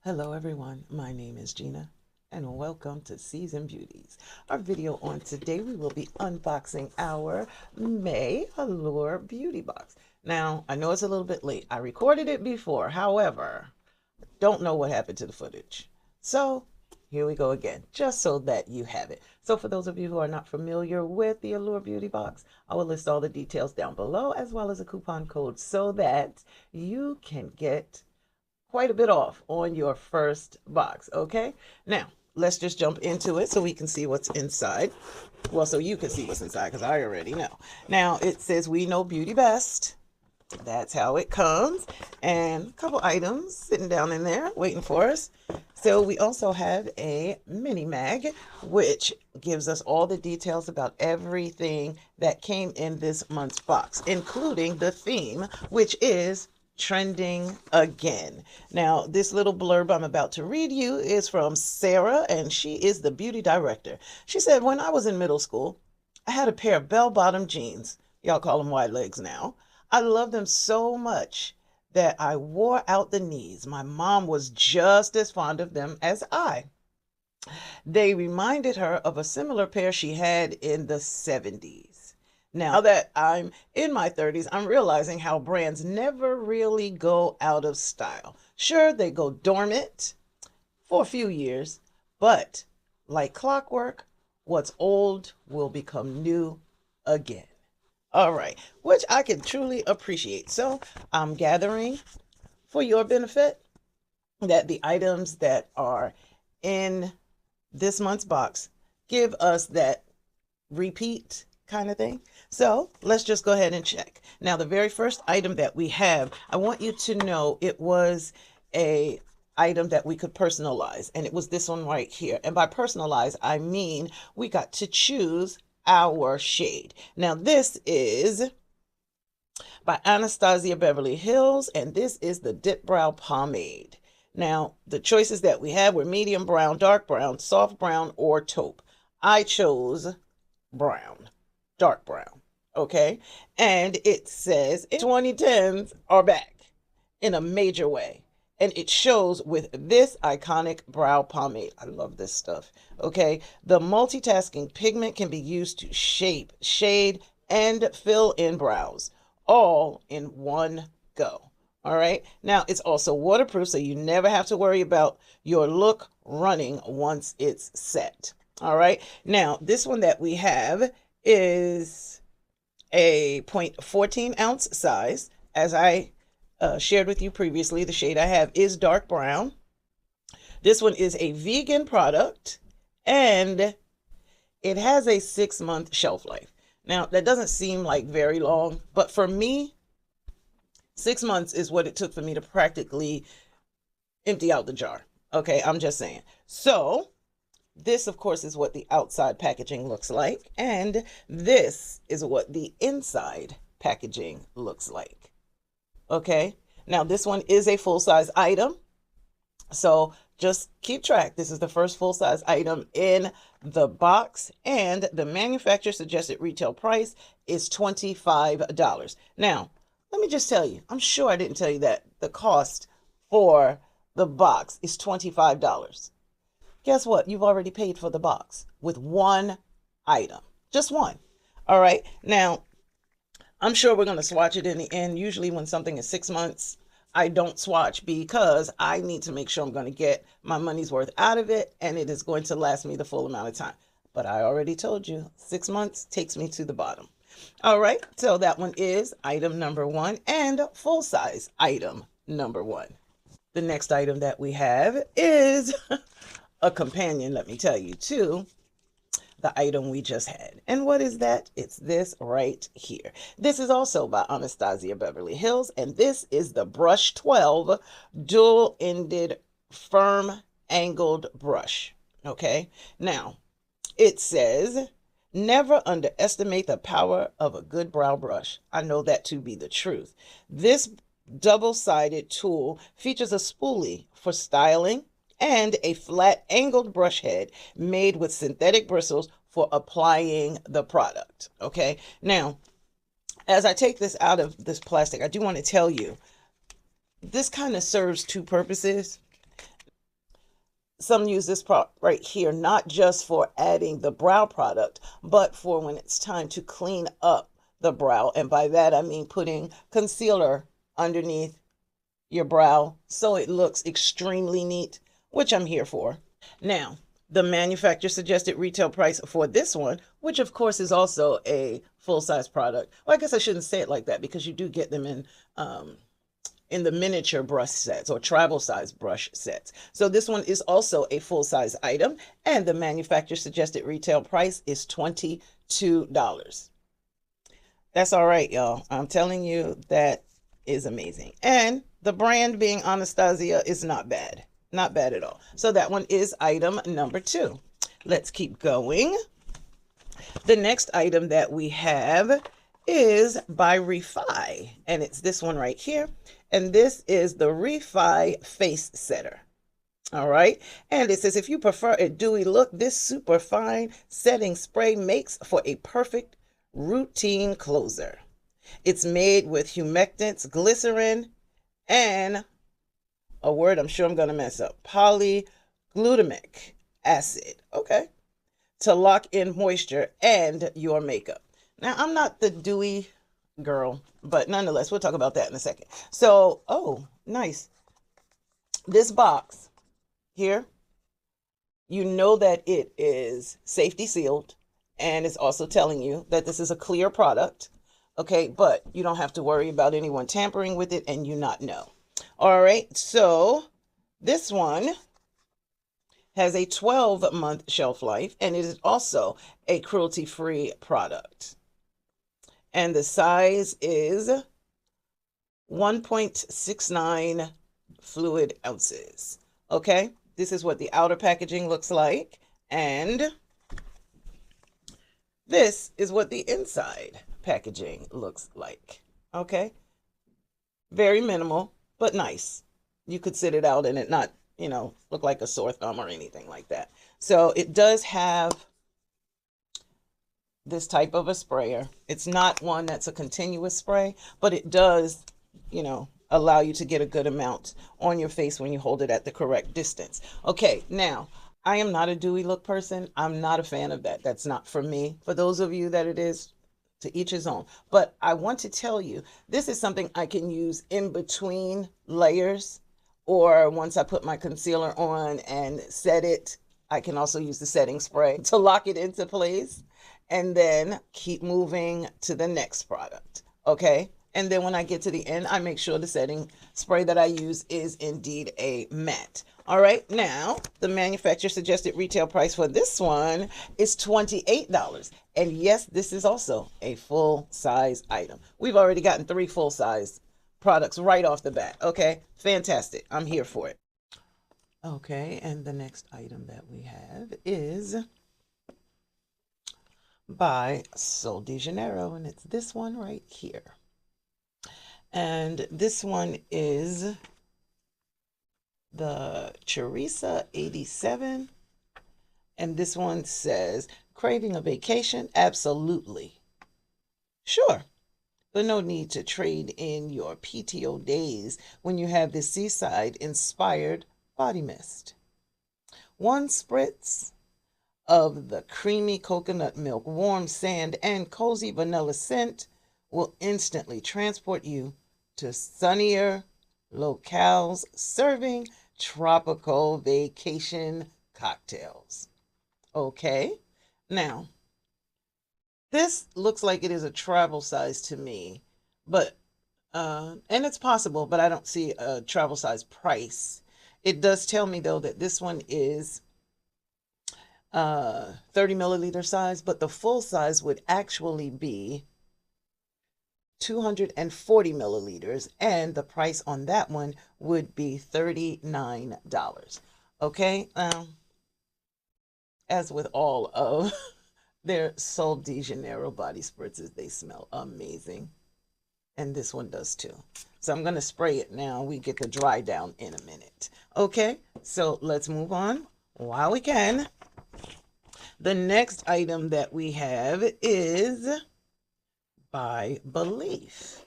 Hello everyone, my name is Gina and welcome to Season Beauties. Our video on today, we will be unboxing our May Allure Beauty Box. Now, I know it's a little bit late. I recorded it before, however, don't know what happened to the footage. So here we go again, just so that you have it. So for those of you who are not familiar with the Allure Beauty Box, I will list all the details down below as well as a coupon code so that you can get quite a bit off on your first box. Okay, now let's just jump into it so we can see what's inside. Well, so you can see what's inside because I already know. Now it says we know beauty best. That's how it comes, and a couple items sitting down in there waiting for us. So we also have a mini mag which gives us all the details about everything that came in this month's box, including the theme, which is trending again. Now, this little blurb I'm about to read you is from Sarah, and she is the beauty director. She said, when I was in middle school, I had a pair of bell-bottom jeans. Y'all call them wide legs now. I loved them so much that I wore out the knees. My mom was just as fond of them as I. They reminded her of a similar pair she had in the 70s. Now that I'm in my 30s, I'm realizing how brands never really go out of style. Sure, they go dormant for a few years, but like clockwork, what's old will become new again. All right, which I can truly appreciate. So I'm gathering for your benefit that the items that are in this month's box give us that repeat kind of thing. So let's just go ahead and check. Now, the very first item that we have, I want you to know it was a item that we could personalize, and it was this one right here. And by personalize, I mean we got to choose our shade. Now, this is by Anastasia Beverly Hills, and this is the Dip Brow Pomade. Now, the choices that we had were medium brown, dark brown, soft brown, or taupe. I chose brown, dark brown, okay? And it says 2010s are back in a major way. And it shows with this iconic brow pomade. I love this stuff, okay? The multitasking pigment can be used to shape, shade, and fill in brows, all in one go. All right. Now, it's also waterproof, so you never have to worry about your look running once it's set. All right. Now, this one that we have is a 0.14 ounce size. As I shared with you previously, the shade I have is dark brown. This one is a vegan product, and it has a 6-month shelf life. Now, that doesn't seem like very long, but for me, 6 months is what it took for me to practically empty out the jar. Okay, I'm just saying. So this, of course, is what the outside packaging looks like, and this is what the inside packaging looks like. Okay, now this one is a full-size item, so just keep track. This is the first full-size item in the box, and the manufacturer suggested retail price is $25. Now, let me just tell you, I'm sure I didn't tell you that the cost for the box is $25. Guess what? You've already paid for the box with one item, just one. All right. Now, I'm sure we're going to swatch it in the end. Usually when something is 6 months, I don't swatch because I need to make sure I'm going to get my money's worth out of it, and it is going to last me the full amount of time. But I already told you, 6 months takes me to the bottom. All right, so that one is item number 1 and full-size item number 1. The next item that we have is a companion, let me tell you, to the item we just had. And what is that? It's this right here. This is also by Anastasia Beverly Hills, and this is the Brush 12 dual-ended firm angled brush. Okay, now it says, never underestimate the power of a good brow brush. I know that to be the truth. This double-sided tool features a spoolie for styling and a flat angled brush head made with synthetic bristles for applying the product. Okay, now as I take this out of this plastic, I do want to tell you this kind of serves two purposes. some use this part right here, not just for adding the brow product, but for when it's time to clean up the brow. And by that, I mean putting concealer underneath your brow so it looks extremely neat, which I'm here for. Now, the manufacturer suggested retail price for this one, which of course is also a full-size product. Well, I guess I shouldn't say it like that because you do get them in the miniature brush sets or travel size brush sets. So this one is also a full-size item, and the manufacturer suggested retail price is $22. That's all right, y'all. I'm telling you, that is amazing. And the brand being Anastasia is not bad. Not bad at all. So that one is item number 2. Let's keep going. The next item that we have is by Refi, and it's this one right here. And this is the Refi Face Setter. All right. And it says, if you prefer a dewy look, this super fine setting spray makes for a perfect routine closer. It's made with humectants, glycerin, and a word I'm sure I'm going to mess up, polyglutamic acid. Okay. To lock in moisture and your makeup. Now, I'm not the dewy girl, but nonetheless, we'll talk about that in a second. So, oh, nice. This box here, you know that it is safety sealed, and it's also telling you that this is a clear product. Okay, but you don't have to worry about anyone tampering with it and you not know. All right, so this one has a 12-month shelf life, and it is also a cruelty-free product. And the size is 1.69 fluid ounces. Okay, this is what the outer packaging looks like, and this is what the inside packaging looks like. Okay, very minimal, but nice. You could sit it out and it not, you know, look like a sore thumb or anything like that. So it does have this type of a sprayer. It's not one that's a continuous spray, but it does, you know, allow you to get a good amount on your face when you hold it at the correct distance. Okay, now, I am not a dewy look person. I'm not a fan of that. That's not for me. For those of you that it is, to each his own. But I want to tell you, this is something I can use in between layers, or once I put my concealer on and set it, I can also use the setting spray to lock it into place and then keep moving to the next product. Okay. And then when I get to the end, I make sure the setting spray that I use is indeed a matte. All right, now the manufacturer suggested retail price for this one is $28. And yes, this is also a full-size item. We've already gotten 3 full-size products right off the bat. Okay, fantastic. I'm here for it. Okay, and the next item that we have is by Sol de Janeiro, and it's this one right here. And this one is the Cheirosa 87. And this one says, craving a vacation? Absolutely. Sure. But no need to trade in your PTO days when you have this seaside-inspired body mist. 1 spritz of the creamy coconut milk, warm sand, and cozy vanilla scent will instantly transport you to sunnier locales serving tropical vacation cocktails. Okay, now this looks like it is a travel size to me, but and it's possible, but I don't see a travel size price. It does tell me though that this one is 30 milliliter size, but the full size would actually be 240 milliliters, and the price on that one would be $39. Okay, as with all of their Sol de Janeiro body spritzes, they smell amazing, and this one does too. So I'm going to spray it now. We get the dry down in a minute. Okay, so let's move on while we can. The next item that we have is by Belief,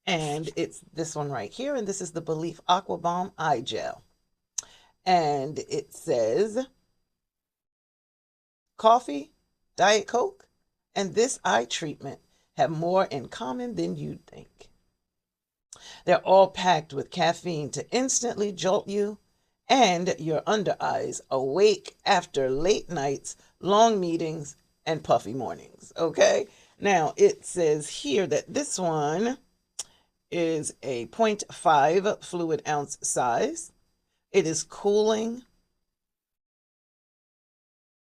and it's this one right here, and this is the Belief Aqua Balm Eye Gel. And it says coffee, Diet Coke, and this eye treatment have more in common than you'd think. They're all packed with caffeine to instantly jolt you and your under eyes awake after late nights, long meetings, and puffy mornings. Okay? Now, it says here that this one is a 0.5 fluid ounce size. It is cooling.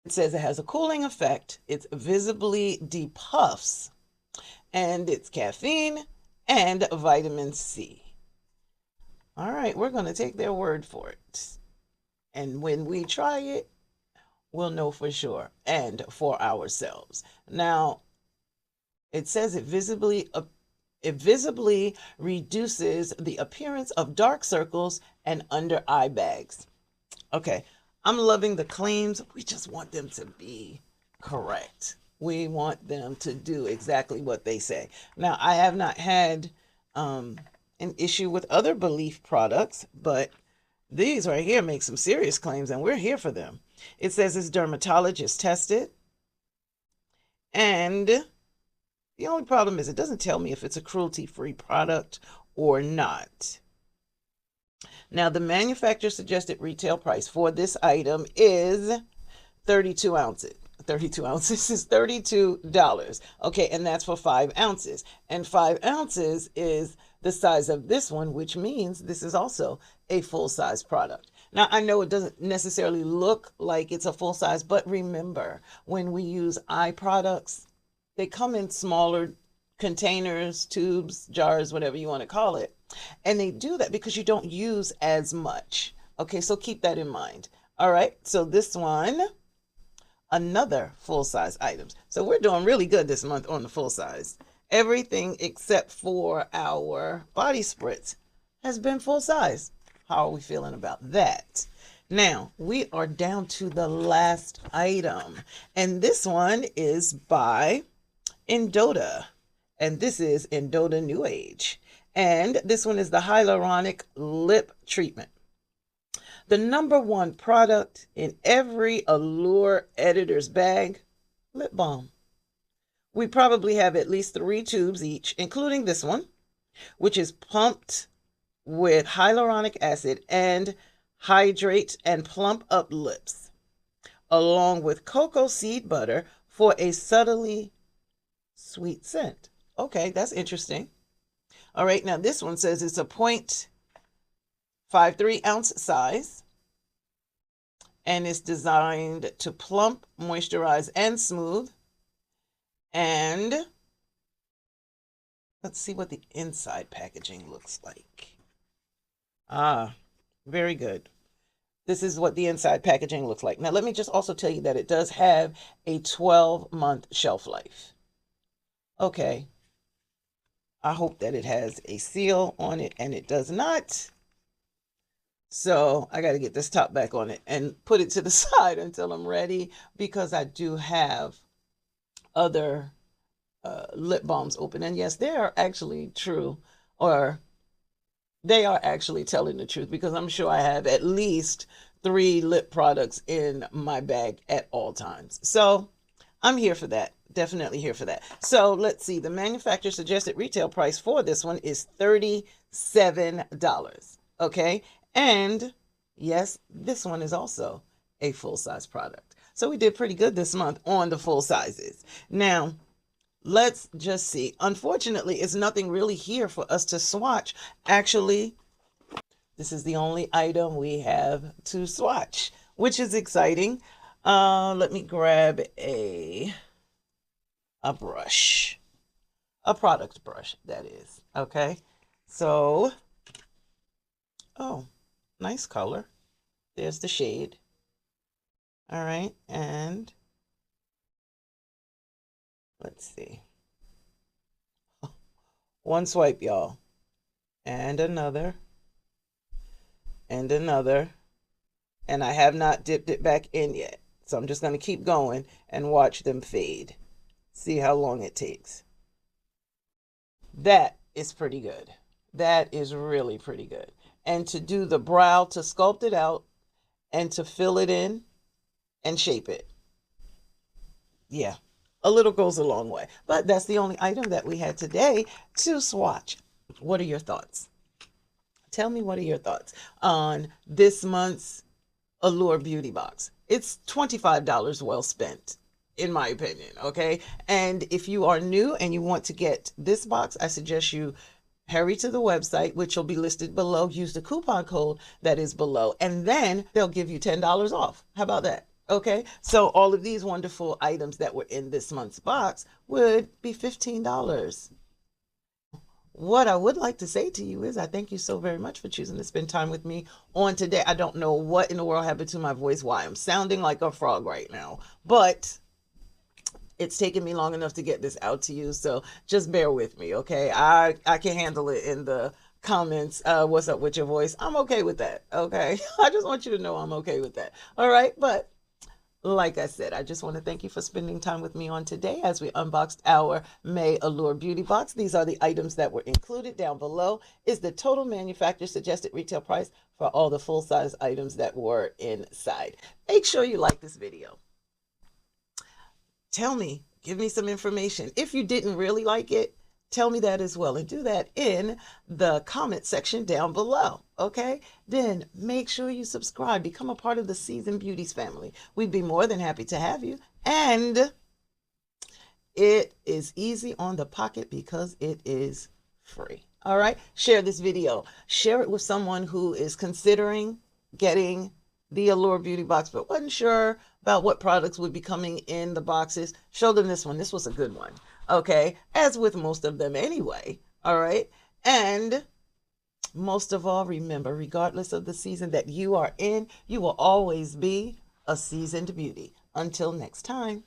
It says it has a cooling effect. It's visibly depuffs, and it's caffeine and vitamin C. All right, we're going to take their word for it. And when we try it, we'll know for sure and for ourselves. Now, it says it visibly reduces the appearance of dark circles and under eye bags. Okay, I'm loving the claims. We just want them to be correct. We want them to do exactly what they say. Now, I have not had an issue with other Belief products, but these right here make some serious claims, and we're here for them. It says it's dermatologist tested, and the only problem is it doesn't tell me if it's a cruelty-free product or not. Now, the manufacturer suggested retail price for this item is 32 ounces. 32 ounces is $32. Okay, and that's for 5 ounces. And 5 ounces is the size of this one, which means this is also a full-size product. Now, I know it doesn't necessarily look like it's a full size, but remember, when we use eye products, they come in smaller containers, tubes, jars, whatever you want to call it. And they do that because you don't use as much. Okay, so keep that in mind. All right, so this one, another full-size items. So we're doing really good this month on the full size. Everything except for our body spritz has been full size. How are we feeling about that? Now, we are down to the last item. And this one is by Endota. And this is Endota New Age. And this one is the hyaluronic lip treatment. The #1 product in every Allure editor's bag, lip balm. We probably have at least 3 tubes each, including this one, which is pumped with hyaluronic acid and hydrate and plump up lips, along with cocoa seed butter for a subtly sweet scent. Okay, that's interesting. All right, now this one says it's a 0.53 ounce size, and it's designed to plump, moisturize, and smooth. And let's see what the inside packaging looks like. Ah, very good. This is what the inside packaging looks like. Now, let me just also tell you that it does have a 12-month shelf life. Okay. I hope that it has a seal on it, and it does not. So I got to get this top back on it and put it to the side until I'm ready, because I do have other lip balms open. And yes, they are actually true, or they are actually telling the truth, because I'm sure I have at least 3 lip products in my bag at all times. So I'm here for that. Definitely here for that. So let's see. The manufacturer suggested retail price for this one is $37. Okay. And yes, this one is also a full-size product. So we did pretty good this month on the full sizes. Now, let's just see. Unfortunately, it's nothing really here for us to swatch. Actually, this is the only item we have to swatch, which is exciting. Let me grab a brush, a product brush, that is. Okay. So, oh, nice color. There's the shade. All right. And let's see. One swipe, y'all. And another. And another. And I have not dipped it back in yet. So I'm just going to keep going and watch them fade. See how long it takes. That is pretty good. That is really pretty good. And to do the brow, to sculpt it out and to fill it in and shape it. Yeah, a little goes a long way. But that's the only item that we had today to swatch. What are your thoughts? Tell me, what are your thoughts on this month's Allure Beauty Box? It's $25 well spent, in my opinion, okay? And if you are new and you want to get this box, I suggest you hurry to the website, which will be listed below. Use the coupon code that is below, and then they'll give you $10 off. How about that? Okay, so all of these wonderful items that were in this month's box would be $15. What I would like to say to you is I thank you so very much for choosing to spend time with me on today. I don't know what in the world happened to my voice, why I'm sounding like a frog right now, but it's taken me long enough to get this out to you, so just bear with me, okay? I can handle it in the comments. What's up with your voice? I'm okay with that, okay? I just want you to know I'm okay with that, all right? But like I said, I just want to thank you for spending time with me on today as we unboxed our May Allure Beauty Box. These are the items that were included. Down below is the total manufacturer suggested retail price for all the full-size items that were inside. Make sure you like this video. Tell me, give me some information. If you didn't really like it, tell me that as well, and do that in the comment section down below, okay? Then make sure you subscribe, become a part of the Seasoned Beauties family. We'd be more than happy to have you, and it is easy on the pocket because it is free. All right, share this video. Share it with someone who is considering getting the Allure Beauty Box but wasn't sure about what products would be coming in the boxes. Show them this one. This was a good one, okay? As with most of them anyway, all right? And most of all, remember, regardless of the season that you are in, you will always be a seasoned beauty. Until next time.